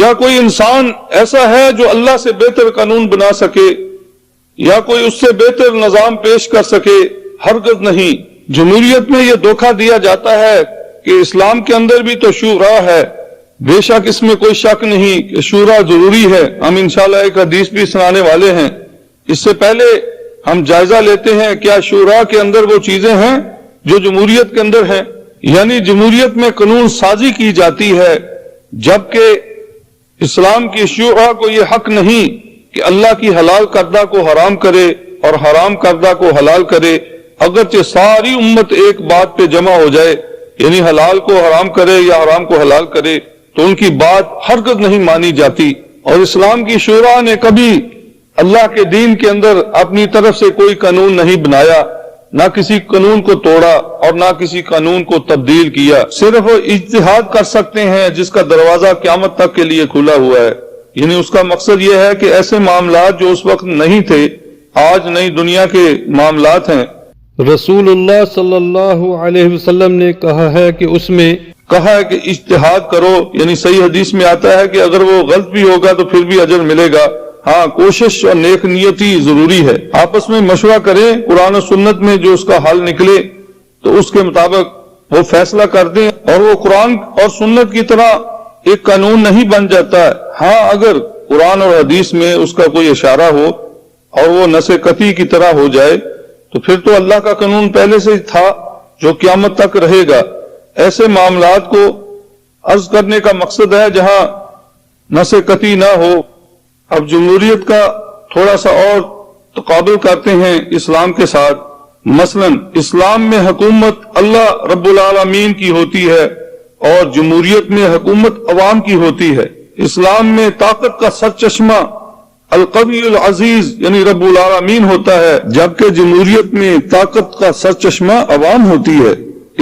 کیا کوئی انسان ایسا ہے جو اللہ سے بہتر قانون بنا سکے یا کوئی اس سے بہتر نظام پیش کر سکے؟ ہرگز نہیں۔ جمہوریت میں یہ دھوکہ دیا جاتا ہے کہ اسلام کے اندر بھی تو شورا ہے۔ بے شک اس میں کوئی شک نہیں کہ شورا ضروری ہے۔ ہم انشاءاللہ ایک حدیث بھی سنانے والے ہیں۔ اس سے پہلے ہم جائزہ لیتے ہیں کیا شورا کے اندر وہ چیزیں ہیں جو جمہوریت کے اندر ہیں؟ یعنی جمہوریت میں قانون سازی کی جاتی ہے، جبکہ اسلام کی شورا کو یہ حق نہیں کہ اللہ کی حلال کردہ کو حرام کرے اور حرام کردہ کو حلال کرے، اگرچہ ساری امت ایک بات پہ جمع ہو جائے، یعنی حلال کو حرام کرے یا حرام کو حلال کرے، تو ان کی بات ہرگز نہیں مانی جاتی۔ اور اسلام کی شورا نے کبھی اللہ کے دین کے اندر اپنی طرف سے کوئی قانون نہیں بنایا، نہ کسی قانون کو توڑا اور نہ کسی قانون کو تبدیل کیا۔ صرف وہ اجتہاد کر سکتے ہیں جس کا دروازہ قیامت تک کے لیے کھلا ہوا ہے، یعنی اس کا مقصد یہ ہے کہ ایسے معاملات جو اس وقت نہیں تھے آج نئی دنیا کے معاملات ہیں۔ رسول اللہ صلی اللہ علیہ وسلم نے کہا ہے کہ اس میں کہا ہے کہ اجتہاد کرو، یعنی صحیح حدیث میں آتا ہے کہ اگر وہ غلط بھی ہوگا تو پھر بھی اجر ملے گا۔ ہاں، کوشش اور نیک نیتی ضروری ہے۔ آپس میں مشورہ کریں، قرآن و سنت میں جو اس کا حل نکلے تو اس کے مطابق وہ فیصلہ کر دیں، اور وہ قرآن اور سنت کی طرح ایک قانون نہیں بن جاتا ہے۔ ہاں، اگر قرآن اور حدیث میں اس کا کوئی اشارہ ہو اور وہ نص قطعی کی طرح ہو جائے تو پھر تو اللہ کا قانون پہلے سے تھا جو قیامت تک رہے گا۔ ایسے معاملات کو عرض کرنے کا مقصد ہے جہاں نص قطعی نہ ہو۔ اب جمہوریت کا تھوڑا سا اور تقابل کرتے ہیں اسلام کے ساتھ۔ مثلا اسلام میں حکومت اللہ رب العالمین کی ہوتی ہے اور جمہوریت میں حکومت عوام کی ہوتی ہے۔ اسلام میں طاقت کا سرچشمہ القوی العزیز یعنی رب العالمین ہوتا ہے، جبکہ جمہوریت میں طاقت کا سرچشمہ عوام ہوتی ہے۔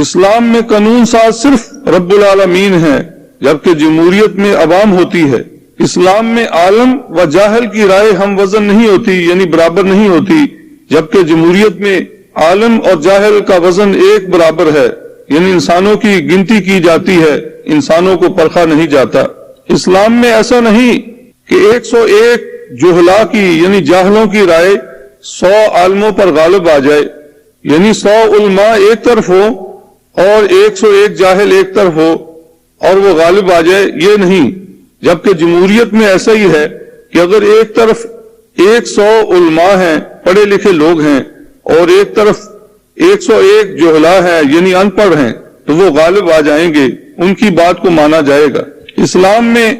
اسلام میں قانون ساز صرف رب العالمین ہے، جبکہ جمہوریت میں عوام ہوتی ہے۔ اسلام میں عالم و جاہل کی رائے ہم وزن نہیں ہوتی، یعنی برابر نہیں ہوتی، جبکہ جمہوریت میں عالم اور جاہل کا وزن ایک برابر ہے، یعنی انسانوں کی گنتی کی جاتی ہے، انسانوں کو پرکھا نہیں جاتا۔ اسلام میں ایسا نہیں کہ 101 جہلا کی یعنی جاہلوں کی رائے 100 عالموں پر غالب آ جائے، یعنی 100 علماء ایک طرف ہو اور 101 جاہل ایک طرف ہو اور وہ غالب آ جائے، یہ نہیں۔ جبکہ جمہوریت میں ایسا ہی ہے کہ اگر ایک طرف 100 علماء ہیں، پڑھے لکھے لوگ ہیں، اور ایک طرف 101 جہلا ہیں یعنی ان پڑھ ہیں، تو وہ غالب آ جائیں گے، ان کی بات کو مانا جائے گا۔ اسلام میں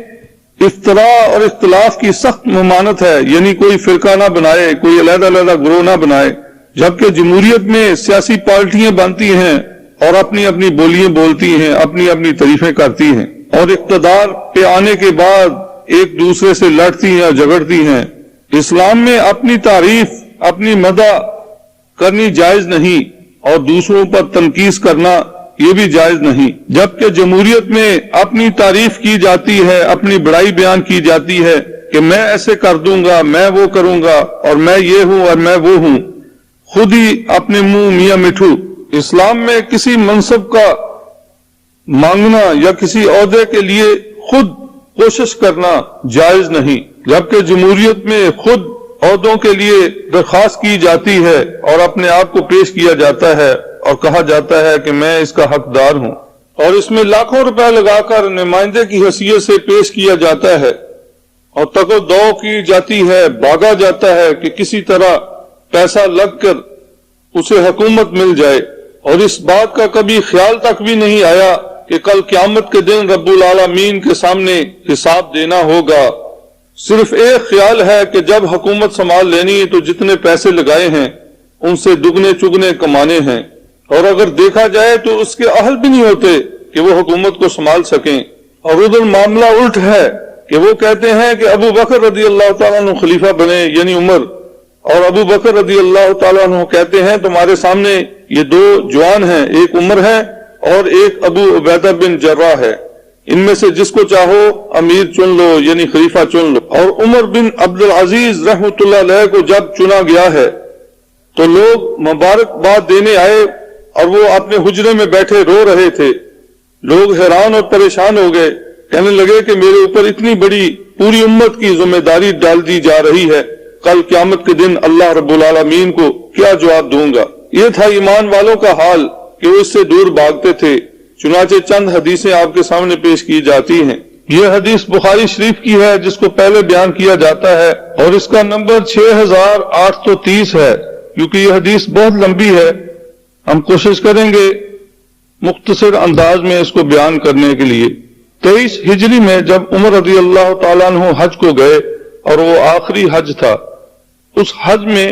افتراء اور اختلاف کی سخت ممانعت ہے، یعنی کوئی فرقہ نہ بنائے، کوئی علیحدہ علیحدہ گروہ نہ بنائے، جبکہ جمہوریت میں سیاسی پارٹیاں بنتی ہیں اور اپنی اپنی بولیاں بولتی ہیں، اپنی اپنی تعریفیں کرتی ہیں، اور اقتدار پہ آنے کے بعد ایک دوسرے سے لڑتی ہیں اور جھگڑتی ہیں۔ اسلام میں اپنی تعریف، اپنی مدح کرنی جائز نہیں اور دوسروں پر تنقید کرنا یہ بھی جائز نہیں، جبکہ جمہوریت میں اپنی تعریف کی جاتی ہے، اپنی بڑائی بیان کی جاتی ہے کہ میں ایسے کر دوں گا، میں وہ کروں گا، اور میں یہ ہوں اور میں وہ ہوں، خود ہی اپنے منہ میاں مٹھو۔ اسلام میں کسی منصب کا مانگنا یا کسی عہدے کے لیے خود کوشش کرنا جائز نہیں، جبکہ جمہوریت میں خود عہدوں کے لیے درخواست کی جاتی ہے اور اپنے آپ کو پیش کیا جاتا ہے اور کہا جاتا ہے کہ میں اس کا حقدار ہوں، اور اس میں لاکھوں روپے لگا کر نمائندے کی حیثیت سے پیش کیا جاتا ہے اور تگ و دو کی جاتی ہے، بھاگا جاتا ہے کہ کسی طرح پیسہ لگ کر اسے حکومت مل جائے، اور اس بات کا کبھی خیال تک بھی نہیں آیا کہ کل قیامت کے دن رب العالمین کے سامنے حساب دینا ہوگا۔ صرف ایک خیال ہے کہ جب حکومت سنبھال لینی ہے تو جتنے پیسے لگائے ہیں ان سے دگنے چگنے کمانے ہیں، اور اگر دیکھا جائے تو اس کے اہل بھی نہیں ہوتے کہ وہ حکومت کو سنبھال سکیں۔ اور ادھر معاملہ الٹ ہے کہ وہ کہتے ہیں کہ ابو بکر رضی اللہ تعالیٰ عنہ خلیفہ بنے، یعنی عمر، اور ابو بکر رضی اللہ تعالیٰ عنہ کہتے ہیں تمہارے سامنے یہ دو جوان ہیں، ایک عمر ہے اور ایک ابو عبیدہ بن جراح ہے، ان میں سے جس کو چاہو امیر چن لو، یعنی خلیفہ چن لو۔ اور عمر بن عبدالعزیز رحمۃ اللہ علیہ کو جب چنا گیا ہے تو لوگ مبارکباد دینے آئے اور وہ اپنے حجرے میں بیٹھے رو رہے تھے۔ لوگ حیران اور پریشان ہو گئے کہنے لگے کہ میرے اوپر اتنی بڑی پوری امت کی ذمہ داری ڈال دی جا رہی ہے، کل قیامت کے دن اللہ رب العالمین کو کیا جواب دوں گا؟ یہ تھا ایمان والوں کا حال کہ وہ اس سے دور بھاگتے تھے۔ چنانچہ چند حدیثیں آپ کے سامنے پیش کی جاتی ہیں۔ یہ حدیث بخاری شریف کی ہے جس کو پہلے بیان کیا جاتا ہے، اور اس کا نمبر 6830 ہے۔ کیونکہ یہ حدیث بہت لمبی ہے، ہم کوشش کریں گے مختصر انداز میں اس کو بیان کرنے کے لیے۔ 23 ہجری میں جب عمر رضی اللہ تعالیٰ عنہ حج کو گئے، اور وہ آخری حج تھا، اس حج میں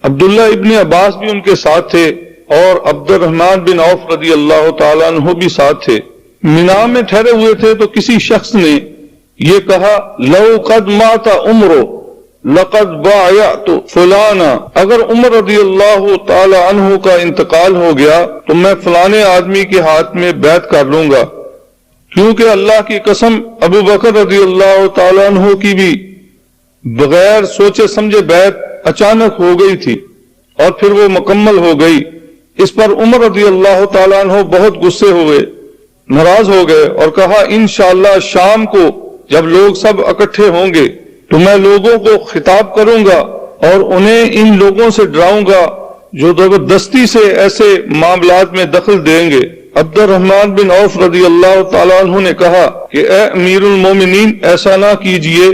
عبداللہ ابن عباس بھی ان کے ساتھ تھے اور عبد الرحمن بن عوف رضی اللہ تعالیٰ عنہ بھی ساتھ تھے۔ مینا میں ٹھہرے ہوئے تھے تو کسی شخص نے یہ کہا، لو قد مات عمر لقد بايعت فلانا، اگر عمر رضی اللہ تعالی عنہ کا انتقال ہو گیا تو میں فلانے آدمی کے ہاتھ میں بیعت کر لوں گا، کیونکہ اللہ کی قسم ابو بکر رضی اللہ تعالی عنہ کی بھی بغیر سوچے سمجھے بیعت اچانک ہو گئی تھی اور پھر وہ مکمل ہو گئی۔ اس پر عمر رضی اللہ تعالی عنہ بہت غصے ہوئے، ناراض ہو گئے اور کہا، انشاءاللہ شام کو جب لوگ سب اکٹھے ہوں گے تو میں لوگوں کو خطاب کروں گا اور انہیں ان لوگوں سے ڈراؤں گا جو زبردستی سے ایسے معاملات میں دخل دیں گے۔ عبد الرحمن بن عوف رضی اللہ تعالیٰ عنہ نے کہا کہ اے امیر المومنین، ایسا نہ کیجئے،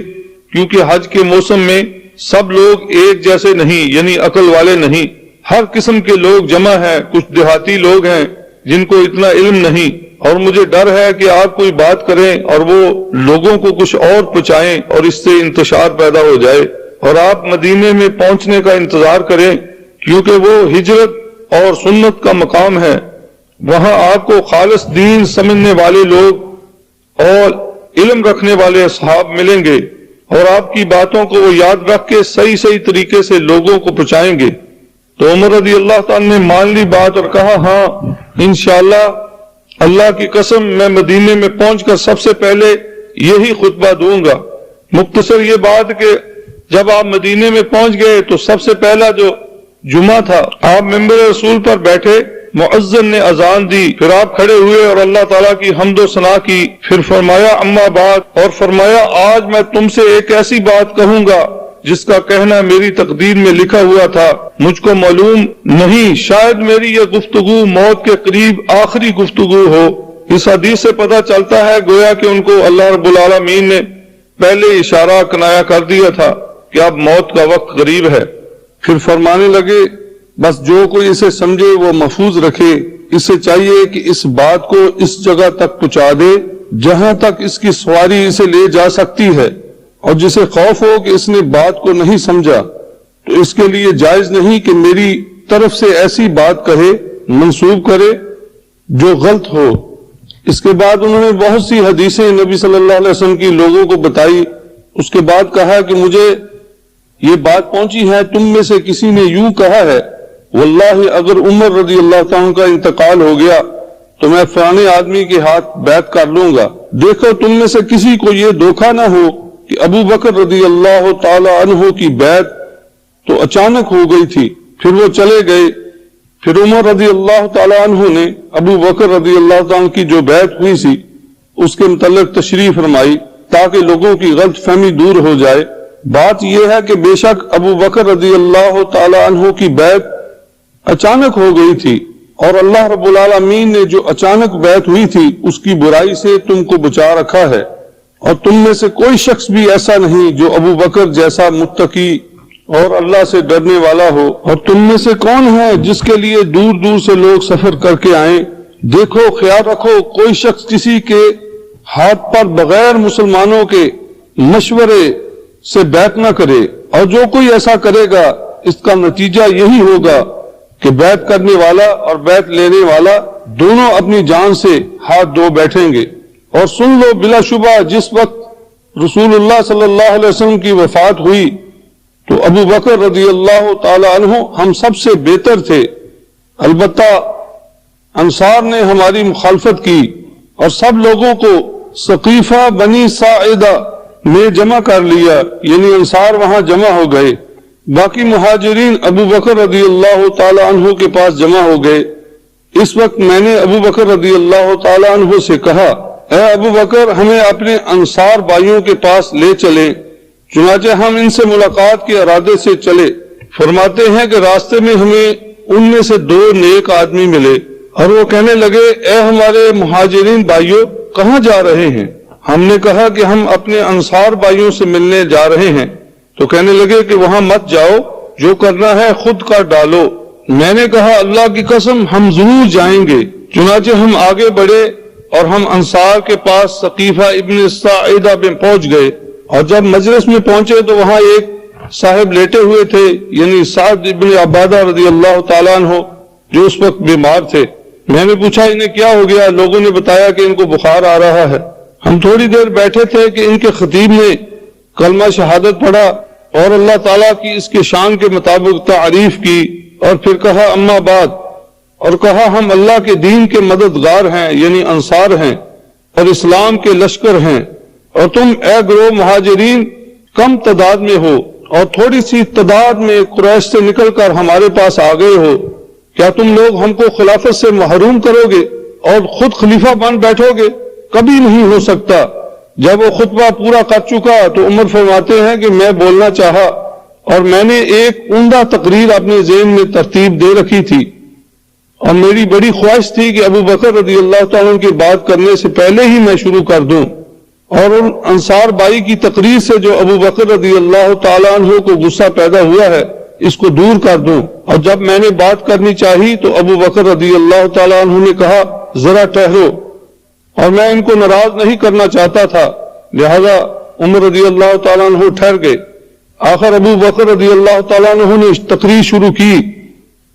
کیونکہ حج کے موسم میں سب لوگ ایک جیسے نہیں، یعنی عقل والے نہیں، ہر قسم کے لوگ جمع ہیں، کچھ دیہاتی لوگ ہیں جن کو اتنا علم نہیں، اور مجھے ڈر ہے کہ آپ کوئی بات کریں اور وہ لوگوں کو کچھ اور پہنچائیں اور اس سے انتشار پیدا ہو جائے، اور آپ مدینے میں پہنچنے کا انتظار کریں، کیونکہ وہ ہجرت اور سنت کا مقام ہے، وہاں آپ کو خالص دین سمجھنے والے لوگ اور علم رکھنے والے اصحاب ملیں گے، اور آپ کی باتوں کو وہ یاد رکھ کے صحیح طریقے سے لوگوں کو پہنچائیں گے۔ تو عمر رضی اللہ تعالیٰ نے مان لی بات اور کہا، ہاں انشاءاللہ، اللہ کی قسم میں مدینے میں پہنچ کر سب سے پہلے یہی خطبہ دوں گا۔ مختصر یہ بات کہ جب آپ مدینے میں پہنچ گئے تو سب سے پہلا جو جمعہ تھا، آپ ممبر رسول پر بیٹھے، مؤذن نے اذان دی، پھر آپ کھڑے ہوئے اور اللہ تعالیٰ کی حمد و ثنا کی، پھر فرمایا اما بعد، اور فرمایا آج میں تم سے ایک ایسی بات کہوں گا جس کا کہنا میری تقدیر میں لکھا ہوا تھا، مجھ کو معلوم نہیں، شاید میری یہ گفتگو موت کے قریب آخری گفتگو ہو۔ اس حدیث سے پتہ چلتا ہے گویا کہ ان کو اللہ رب العالمین نے پہلے اشارہ کنایا کر دیا تھا کہ اب موت کا وقت قریب ہے۔ پھر فرمانے لگے، بس جو کوئی اسے سمجھے وہ محفوظ رکھے، اسے چاہیے کہ اس بات کو اس جگہ تک پہنچا دے جہاں تک اس کی سواری اسے لے جا سکتی ہے، اور جسے خوف ہو کہ اس نے بات کو نہیں سمجھا تو اس کے لیے جائز نہیں کہ میری طرف سے ایسی بات کہے، منسوب کرے جو غلط ہو۔ اس کے بعد انہوں نے بہت سی حدیثیں نبی صلی اللہ علیہ وسلم کی لوگوں کو بتائی۔ اس کے بعد کہا کہ مجھے یہ بات پہنچی ہے، تم میں سے کسی نے یوں کہا ہے، واللہ اگر عمر رضی اللہ تعالیٰ کا انتقال ہو گیا تو میں فلانے آدمی کے ہاتھ بیعت کر لوں گا۔ دیکھو تم میں سے کسی کو یہ دھوکہ نہ ہو کہ ابو بکر رضی اللہ تعالی عنہ کی بیعت تو اچانک ہو گئی تھی، پھر وہ چلے گئے، پھر عمر رضی اللہ تعالی عنہ نے ابو بکر رضی اللہ تعالی عنہ کی جو بیعت ہوئی تھی اس کے متعلق تشریح فرمائی تاکہ لوگوں کی غلط فہمی دور ہو جائے۔ بات یہ ہے کہ بے شک ابو بکر رضی اللہ تعالی عنہ کی بیعت اچانک ہو گئی تھی، اور اللہ رب العالمین نے جو اچانک بیعت ہوئی تھی اس کی برائی سے تم کو بچا رکھا ہے، اور تم میں سے کوئی شخص بھی ایسا نہیں جو ابو بکر جیسا متقی اور اللہ سے ڈرنے والا ہو۔ اور تم میں سے کون ہے جس کے لیے دور دور سے لوگ سفر کر کے آئیں؟ دیکھو خیال رکھو کوئی شخص کسی کے ہاتھ پر بغیر مسلمانوں کے مشورے سے بیعت نہ کرے، اور جو کوئی ایسا کرے گا اس کا نتیجہ یہی ہوگا کہ بیعت کرنے والا اور بیعت لینے والا دونوں اپنی جان سے ہاتھ دھو بیٹھیں گے۔ اور سن لو بلا شبہ جس وقت رسول اللہ صلی اللہ علیہ وسلم کی وفات ہوئی تو ابو بکر رضی اللہ تعالی عنہ ہم سب سے بہتر تھے، البتہ انصار نے ہماری مخالفت کی اور سب لوگوں کو سقیفہ بنی ساعدہ میں جمع کر لیا، یعنی انصار وہاں جمع ہو گئے، باقی مہاجرین ابو بکر رضی اللہ تعالی عنہ کے پاس جمع ہو گئے۔ اس وقت میں نے ابو بکر رضی اللہ تعالی عنہ سے کہا اے ابو بکر ہمیں اپنے انصار بھائیوں کے پاس لے چلیں۔ چنانچہ ہم ان سے ملاقات کے ارادے سے چلے۔ فرماتے ہیں کہ راستے میں ہمیں ان میں سے 2 نیک آدمی ملے اور وہ کہنے لگے اے ہمارے مہاجرین بھائیوں کہاں جا رہے ہیں؟ ہم نے کہا کہ ہم اپنے انصار بھائیوں سے ملنے جا رہے ہیں۔ تو کہنے لگے کہ وہاں مت جاؤ، جو کرنا ہے خود کر ڈالو۔ میں نے کہا اللہ کی قسم ہم ضرور جائیں گے۔ چنانچہ ہم آگے بڑھے اور ہم انصار کے پاس ثقیفہ ابن ساعدہ میں پہنچ گئے، اور جب مجلس میں پہنچے تو وہاں ایک صاحب لیٹے ہوئے تھے، یعنی سعد ابن عبادہ رضی اللہ تعالیٰ عنہ، جو اس وقت بیمار تھے۔ میں نے پوچھا انہیں کیا ہو گیا؟ لوگوں نے بتایا کہ ان کو بخار آ رہا ہے۔ ہم تھوڑی دیر بیٹھے تھے کہ ان کے خطیب نے کلمہ شہادت پڑھا اور اللہ تعالیٰ کی اس کے شان کے مطابق تعریف کی، اور پھر کہا اما بعد، اور کہا ہم اللہ کے دین کے مددگار ہیں، یعنی انصار ہیں، اور اسلام کے لشکر ہیں، اور تم اے گروہ مہاجرین کم تعداد میں ہو اور تھوڑی سی تعداد میں قریش سے نکل کر ہمارے پاس آ گئے ہو۔ کیا تم لوگ ہم کو خلافت سے محروم کرو گے اور خود خلیفہ بن بیٹھو گے؟ کبھی نہیں ہو سکتا۔ جب وہ خطبہ پورا کر چکا تو عمر فرماتے ہیں کہ میں بولنا چاہا اور میں نے ایک عمدہ تقریر اپنے ذہن میں ترتیب دے رکھی تھی، اور میری بڑی خواہش تھی کہ ابو بکر رضی اللہ تعالیٰ عنہ کی بات کرنے سے پہلے ہی میں شروع کر دوں، اور ان انصار بھائی کی تقریر سے جو ابو بکر رضی اللہ تعالیٰ عنہ کو غصہ پیدا ہوا ہے اس کو دور کر دوں۔ اور جب میں نے بات کرنی چاہی تو ابو بکر رضی اللہ تعالیٰ عنہ نے کہا ذرا ٹھہرو، اور میں ان کو ناراض نہیں کرنا چاہتا تھا، لہذا عمر رضی اللہ تعالیٰ عنہ ٹھہر گئے۔ آخر ابو بکر رضی اللہ تعالیٰ عنہ نے تقریر شروع کی۔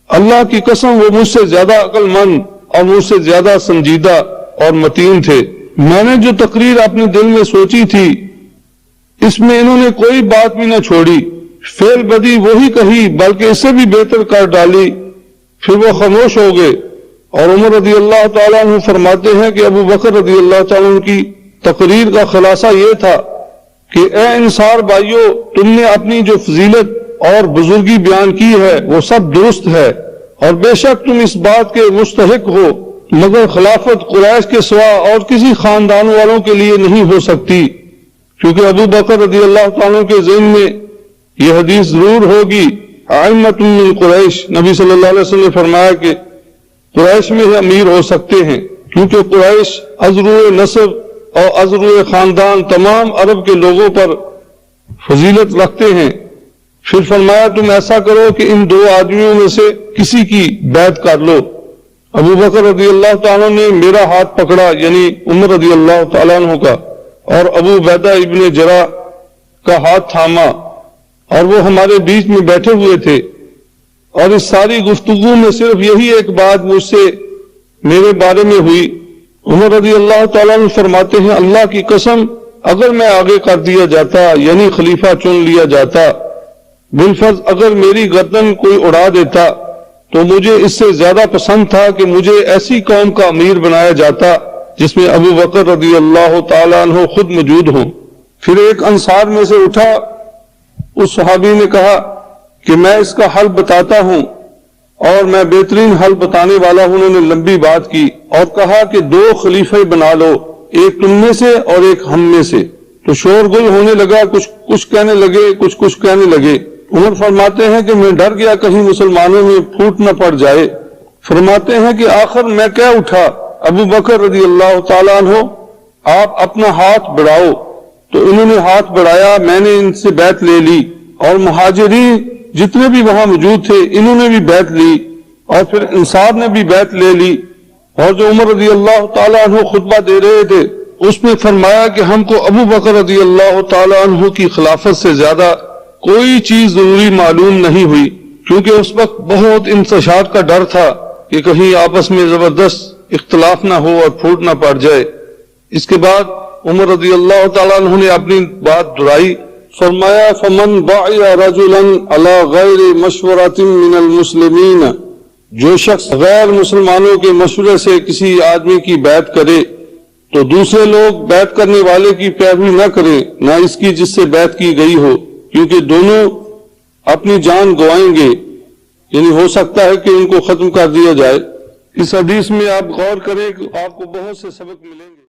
اللہ کی قسم وہ مجھ سے زیادہ عقل مند اور مجھ سے زیادہ سنجیدہ اور متین تھے۔ میں نے جو تقریر اپنے دل میں سوچی تھی اس میں انہوں نے کوئی بات بھی نہ چھوڑی، فعل بدی وہی کہی بلکہ اسے بھی بہتر کر ڈالی۔ پھر وہ خاموش ہو گئے، اور عمر رضی اللہ تعالیٰ عنہ فرماتے ہیں کہ ابو بکر رضی اللہ تعالیٰ عنہ کی تقریر کا خلاصہ یہ تھا کہ اے انصار بھائیو، تم نے اپنی جو فضیلت اور بزرگی بیان کی ہے وہ سب درست ہے، اور بے شک تم اس بات کے مستحق ہو، مگر خلافت قریش کے سوا اور کسی خاندان والوں کے لیے نہیں ہو سکتی، کیونکہ ابو بکر رضی اللہ تعالیٰ عنہ کے ذہن میں یہ حدیث ضرور ہوگی ائمۃ من قریش۔ نبی صلی اللہ علیہ وسلم نے فرمایا کہ قریش میں ہی امیر ہو سکتے ہیں، کیونکہ قریش ازرو نسب اور ازرو خاندان تمام عرب کے لوگوں پر فضیلت رکھتے ہیں۔ پھر فرمایا تم ایسا کرو کہ ان 2 آدمیوں میں سے کسی کی بیعت کر لو۔ ابو بکر رضی اللہ تعالیٰ نے میرا ہاتھ پکڑا، یعنی عمر رضی اللہ تعالیٰ عنہ کا، اور ابو عبیدہ ابن جراح کا ہاتھ تھاما، اور وہ ہمارے بیچ میں بیٹھے ہوئے تھے، اور اس ساری گفتگو میں صرف یہی ایک بات مجھ سے میرے بارے میں ہوئی۔ عمر رضی اللہ تعالیٰ عنہ فرماتے ہیں اللہ کی قسم اگر میں آگے کر دیا جاتا، یعنی خلیفہ چن لیا جاتا، بالفرض اگر میری گردن کوئی اڑا دیتا تو مجھے اس سے زیادہ پسند تھا کہ مجھے ایسی قوم کا امیر بنایا جاتا جس میں ابو بکر رضی اللہ تعالیٰ عنہ خود موجود ہوں۔ پھر ایک انصار میں سے اٹھا، اس صحابی نے کہا کہ میں اس کا حل بتاتا ہوں، اور میں بہترین حل بتانے والا ہوں۔ انہوں نے لمبی بات کی اور کہا کہ 2 خلیفے بنا لو، ایک تم میں سے اور ایک ہم میں سے۔ تو شور گل ہونے لگا، کچھ کہنے لگے، کچھ کہنے لگے۔ عمر فرماتے ہیں کہ میں ڈر گیا کہیں مسلمانوں میں پھوٹ نہ پڑ جائے۔ فرماتے ہیں کہ آخر میں کہہ اٹھا ابو بکر رضی اللہ تعالیٰ عنہ آپ اپنا ہاتھ بڑھاؤ۔ تو انہوں نے ہاتھ بڑھایا، میں نے ان سے بیعت لے لی، اور مہاجرین جتنے بھی وہاں موجود تھے انہوں نے بھی بیعت لی، اور پھر انصار نے بھی بیعت لے لی۔ اور جو عمر رضی اللہ تعالیٰ عنہ خطبہ دے رہے تھے اس میں فرمایا کہ ہم کو ابو بکر رضی اللہ تعالیٰ عنہ کی خلافت سے زیادہ کوئی چیز ضروری معلوم نہیں ہوئی، کیونکہ اس وقت بہت انتشار کا ڈر تھا کہ کہیں آپس میں زبردست اختلاف نہ ہو اور پھوٹ نہ پڑ جائے۔ اس کے بعد عمر رضی اللہ تعالیٰ عنہ نے اپنی بات دہرائی، فرمایا فمن باعث رجلا علی غیر مشورۃ من المسلمین، جو شخص غیر مسلمانوں کے مشورے سے کسی آدمی کی بیعت کرے تو دوسرے لوگ بیعت کرنے والے کی پیروی نہ کریں، نہ اس کی جس سے بیعت کی گئی ہو، کیونکہ دونوں اپنی جان گوائیں گے، یعنی ہو سکتا ہے کہ ان کو ختم کر دیا جائے۔ اس حدیث میں آپ غور کریں کہ آپ کو بہت سے سبق ملیں گے۔